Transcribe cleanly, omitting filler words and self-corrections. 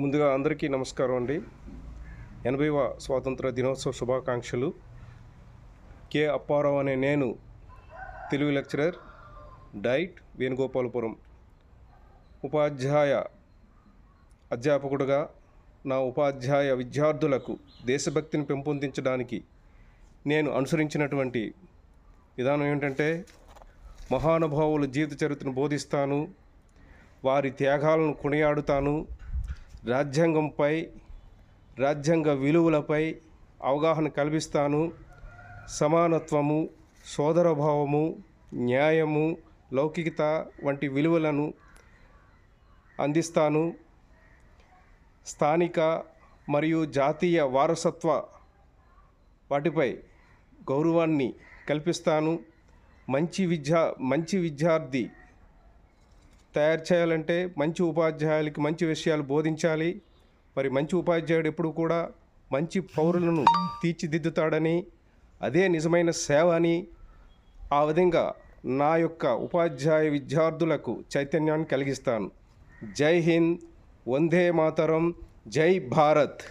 ముందుగా అందరికీ నమస్కారం అండి. 80వ స్వాతంత్ర దినోత్సవ శుభాకాంక్షలు. కె అప్పారావు అనే నేను తెలుగు లెక్చరర్, డైట్, వేణుగోపాలపురం అధ్యాపకుడుగా నా ఉపాధ్యాయ విద్యార్థులకు దేశభక్తిని పెంపొందించడానికి నేను అనుసరించినటువంటి విధానం ఏంటంటే, మహానుభావుల జీవిత చరిత్రను బోధిస్తాను, వారి త్యాగాలను కొనియాడుతాను, రాజ్యాంగ విలువలపై అవగాహన కల్పిస్తాను, సమానత్వము, సోదరభావము, న్యాయము, లౌకికత వంటి విలువలను అందిస్తాను, స్థానిక మరియు జాతీయ వారసత్వ వాటిపై గౌరవాన్ని కల్పిస్తాను. మంచి విద్యార్థి తయారు చేయాలంటే మంచి ఉపాధ్యాయులకి మంచి విషయాలు బోధించాలి. మరి మంచి ఉపాధ్యాయుడు ఎప్పుడు కూడా మంచి పౌరులను తీర్చిదిద్దుతాడని, అదే నిజమైన సేవ అని, ఆ విధంగా నా యొక్క ఉపాధ్యాయ విద్యార్థులకు చైతన్యాన్ని కలిగిస్తాను. జై హింద్, వందే మాతరం, జై భారత్.